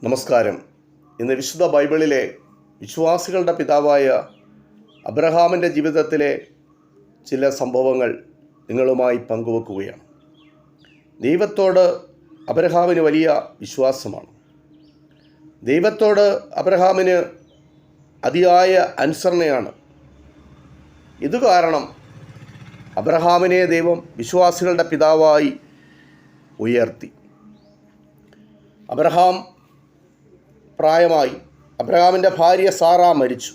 നമസ്കാരം. ഇന്ന് വിശുദ്ധ ബൈബിളിലെ വിശ്വാസികളുടെ പിതാവായ അബ്രഹാമിൻ്റെ ജീവിതത്തിലെ ചില സംഭവങ്ങൾ നിങ്ങളുമായി പങ്കുവെക്കുകയാണ്. ദൈവത്തോട് അബ്രഹാമിന് വലിയ വിശ്വാസമാണ്. ദൈവത്തോട് അബ്രഹാമിന് അതിയായ അനുസരണയാണ്. ഇത് കാരണം അബ്രഹാമിനെ ദൈവം വിശ്വാസികളുടെ പിതാവായി ഉയർത്തി. അബ്രഹാം പ്രായമായി. അബ്രഹാമിൻ്റെ ഭാര്യ സാറ മരിച്ചു.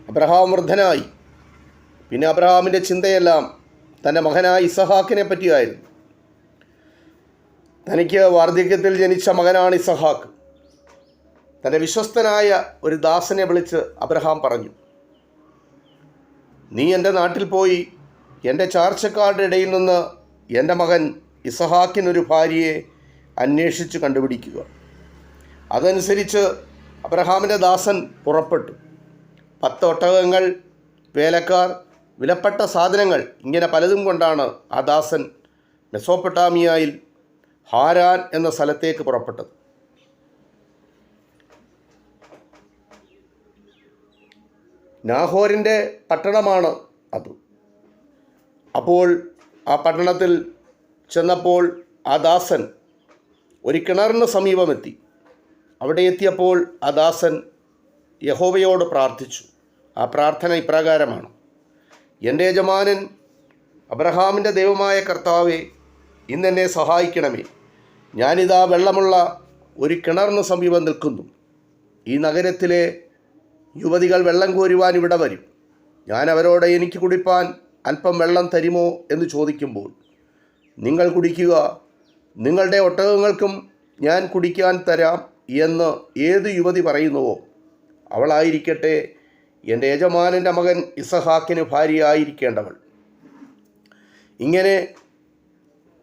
അബ്രഹാം വൃദ്ധനായി. പിന്നെ അബ്രഹാമിൻ്റെ ചിന്തയെല്ലാം തൻ്റെ മകനായ ഇസഹാക്കിനെ പറ്റിയായിരുന്നു. തനിക്ക് വാർദ്ധക്യത്തിൽ ജനിച്ച മകനാണ് ഇസഹാക്ക്. തൻ്റെ വിശ്വസ്തനായ ഒരു ദാസനെ വിളിച്ച് അബ്രഹാം പറഞ്ഞു, നീ എൻ്റെ നാട്ടിൽ പോയി എൻ്റെ ചാർച്ചക്കാരുടെ ഇടയിൽ നിന്ന് എൻ്റെ മകൻ ഇസഹാക്കിനൊരു ഭാര്യയെ അന്വേഷിച്ച് കണ്ടുപിടിക്കുക. അതനുസരിച്ച് അബ്രഹാമിൻ്റെ ദാസൻ പുറപ്പെട്ടു. 10 ഒട്ടകങ്ങൾ, വേലക്കാർ, വിലപ്പെട്ട സാധനങ്ങൾ, ഇങ്ങനെ പലതും കൊണ്ടാണ് ആ ദാസൻ മെസോപ്പൊട്ടാമിയയിൽ ഹാരാൻ എന്ന സ്ഥലത്തേക്ക് പുറപ്പെട്ടത്. നാഹോരിൻ്റെ പട്ടണമാണ് അത്. അപ്പോൾ ആ പട്ടണത്തിൽ ചെന്നപ്പോൾ ആ ദാസൻ ഒരു കിണറിന് സമീപമെത്തി. അവിടെ എത്തിയപ്പോൾ ആ ദാസൻ യഹോവയോട് പ്രാർത്ഥിച്ചു. ആ പ്രാർത്ഥന ഇപ്രകാരമാണ്: എൻ്റെ യജമാനൻ അബ്രഹാമിൻ്റെ ദൈവമായ കർത്താവേ, ഇന്നെന്നെ സഹായിക്കണമേ. ഞാനിതാ വെള്ളമുള്ള ഒരു കിണറിന് സമീപം നിൽക്കുന്നു. ഈ നഗരത്തിലെ യുവതികൾ വെള്ളം കോരുവാൻ ഇവിടെ വരും. ഞാൻ അവരോട് എനിക്ക് കുടിപ്പാൻ അല്പം വെള്ളം തരുമോ എന്ന് ചോദിക്കുമ്പോൾ, നിങ്ങൾ കുടിക്കുക, നിങ്ങളുടെ ഒട്ടകങ്ങൾക്കും ഞാൻ കുടിക്കാൻ തരാം എന്ന് ഏത് യുവതി പറയുന്നുവോ അവളായിരിക്കട്ടെ എൻ്റെ യജമാനൻ്റെ മകൻ ഇസഹാക്കിന് ഭാര്യയായിരിക്കേണ്ടവൾ. ഇങ്ങനെ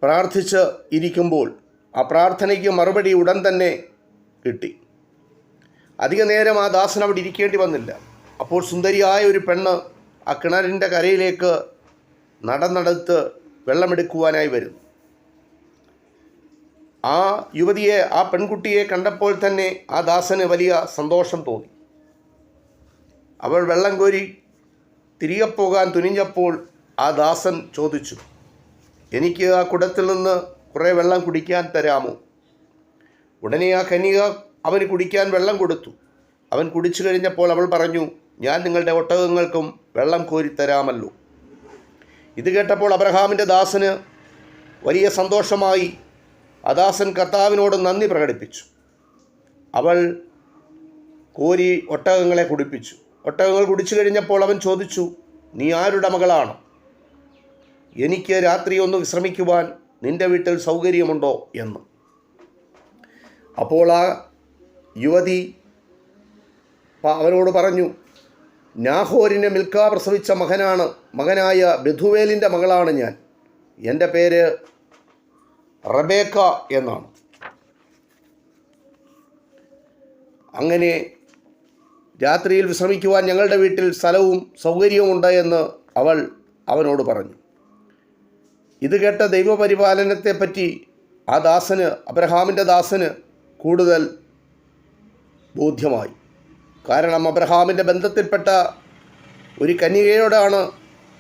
പ്രാർത്ഥിച്ച് ഇരിക്കുമ്പോൾ ആ പ്രാർത്ഥനയ്ക്ക് മറുപടി ഉടൻ തന്നെ കിട്ടി. അധിക നേരം ആ ദാസൻ അവിടെ ഇരിക്കേണ്ടി വന്നില്ല. അപ്പോൾ സുന്ദരിയായ ഒരു പെണ്ണ് ആ കിണറിൻ്റെ കരയിലേക്ക് നടന്നെടുത്ത് വെള്ളമെടുക്കുവാനായി വരുന്നു. ആ യുവതിയെ, ആ പെൺകുട്ടിയെ കണ്ടപ്പോൾ തന്നെ ആ ദാസന് വലിയ സന്തോഷം തോന്നി. അവൾ വെള്ളം കോരി തിരികെ പോകാൻ തുനിഞ്ഞപ്പോൾ ആ ദാസൻ ചോദിച്ചു, എനിക്ക് ആ കുടത്തിൽ നിന്ന് കുറേ വെള്ളം കുടിക്കാൻ തരാമോ? ഉടനെ ആ കന്യക അവന് കുടിക്കാൻ വെള്ളം കൊടുത്തു. അവൻ കുടിച്ചു കഴിഞ്ഞപ്പോൾ അവൾ പറഞ്ഞു, ഞാൻ നിങ്ങളുടെ ഒട്ടകങ്ങൾക്കും വെള്ളം കോരിത്തരാമല്ലോ. ഇത് കേട്ടപ്പോൾ അബ്രഹാമിൻ്റെ ദാസന് വലിയ സന്തോഷമായി. ആ ദാസൻ കർത്താവിനോട് നന്ദി പ്രകടിപ്പിച്ചു. അവൾ കോരി ഒട്ടകങ്ങളെ കുടിപ്പിച്ചു. ഒട്ടകങ്ങൾ കുടിച്ചു കഴിഞ്ഞപ്പോൾ അവൻ ചോദിച്ചു, നീ ആരുടെ മകളാണ്? എനിക്ക് രാത്രി ഒന്ന് വിശ്രമിക്കുവാൻ നിൻ്റെ വീട്ടിൽ സൗകര്യമുണ്ടോ എന്ന്. അപ്പോൾ ആ യുവതി അവനോട് പറഞ്ഞു, നാഹോരിനെ മിൽക്ക പ്രസവിച്ച മകനായ ബെഥുവേലിൻ്റെ മകളാണ് ഞാൻ. എൻ്റെ പേര് റബേക്ക എന്നാണ്. അങ്ങനെ രാത്രിയിൽ വിശ്രമിക്കുവാൻ ഞങ്ങളുടെ വീട്ടിൽ സ്ഥലവും സൗകര്യവുമുണ്ട് എന്ന് അവൾ അവനോട് പറഞ്ഞു. ഇത് കേട്ട ദൈവപരിപാലനത്തെപ്പറ്റി ആ ദാസന്, അബ്രഹാമിൻ്റെ ദാസന് കൂടുതൽ ബോധ്യമായി. കാരണം അബ്രഹാമിൻ്റെ ബന്ധത്തിൽപ്പെട്ട ഒരു കന്യകയോടാണ്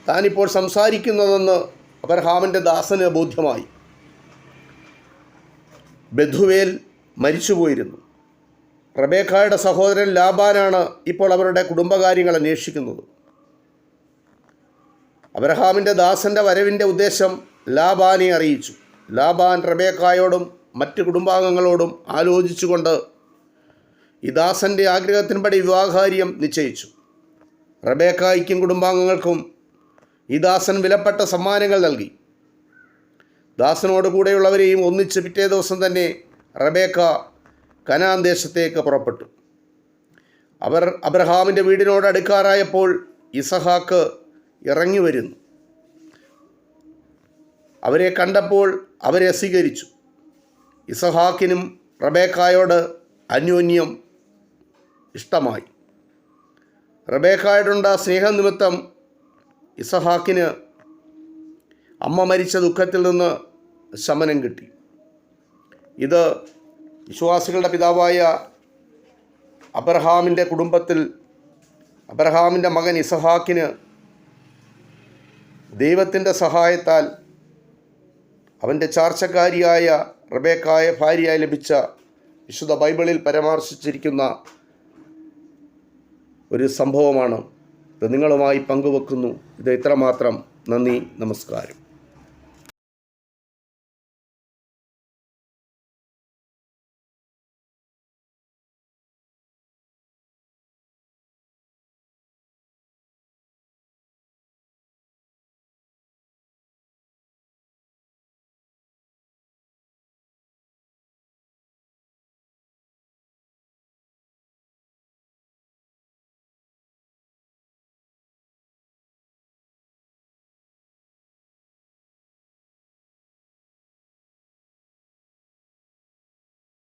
താനിപ്പോൾ സംസാരിക്കുന്നതെന്ന് അബ്രഹാമിൻ്റെ ദാസന് ബോധ്യമായി. ബെഥുവേൽ മരിച്ചുപോയിരുന്നു. റബേക്കായുടെ സഹോദരൻ ലാബാനാണ് ഇപ്പോൾ അവരുടെ കുടുംബകാര്യങ്ങൾ അന്വേഷിക്കുന്നത്. അബ്രഹാമിൻ്റെ ദാസൻ്റെ വരവിൻ്റെ ഉദ്ദേശം ലാബാനെ അറിയിച്ചു. ലാബാൻ റബേക്കായോടും മറ്റ് കുടുംബാംഗങ്ങളോടും ആലോചിച്ചുകൊണ്ട് ഈ ദാസൻ്റെ ആഗ്രഹത്തിൻപടി വിവാഹകാര്യം നിശ്ചയിച്ചു. റബേക്കായ്ക്കും കുടുംബാംഗങ്ങൾക്കും ഈ ദാസൻ വിലപ്പെട്ട സമ്മാനങ്ങൾ നൽകി. ദാസനോട് കൂടെയുള്ളവരെയും ഒന്നിച്ച് പിറ്റേ ദിവസം തന്നെ റബേക്ക കനാൻ ദേശത്തേക്ക് പുറപ്പെട്ടു. അവർ അബ്രഹാമിൻ്റെ വീടിനോട് അടുക്കാറായപ്പോൾ ഇസഹാക്ക് ഇറങ്ങി വരുന്നു. അവരെ കണ്ടപ്പോൾ അവരെ സ്വീകരിച്ചു. ഇസഹാക്കിനും റബേക്കായോട് അന്യോന്യം ഇഷ്ടമായി. റബേക്കായോടുണ്ട സ്നേഹനിമിത്തം ഇസഹാക്കിന് അമ്മ മരിച്ച ദുഃഖത്തിൽ നിന്ന് ശമനം കിട്ടി. ഇത് വിശ്വാസികളുടെ പിതാവായ അബ്രഹാമിൻ്റെ കുടുംബത്തിൽ അബ്രഹാമിൻ്റെ മകൻ ഇസഹാക്കിന് ദൈവത്തിൻ്റെ സഹായത്താൽ അവൻ്റെ ചാർച്ചക്കാരിയായ റബേക്കായ ഭാര്യയായി ലഭിച്ച വിശുദ്ധ ബൈബിളിൽ പരാമർശിച്ചിരിക്കുന്ന ഒരു സംഭവമാണ് ഇത് നിങ്ങളുമായി പങ്കുവെക്കുന്നു. ഇത് ഇത്രമാത്രം. നന്ദി, നമസ്കാരം.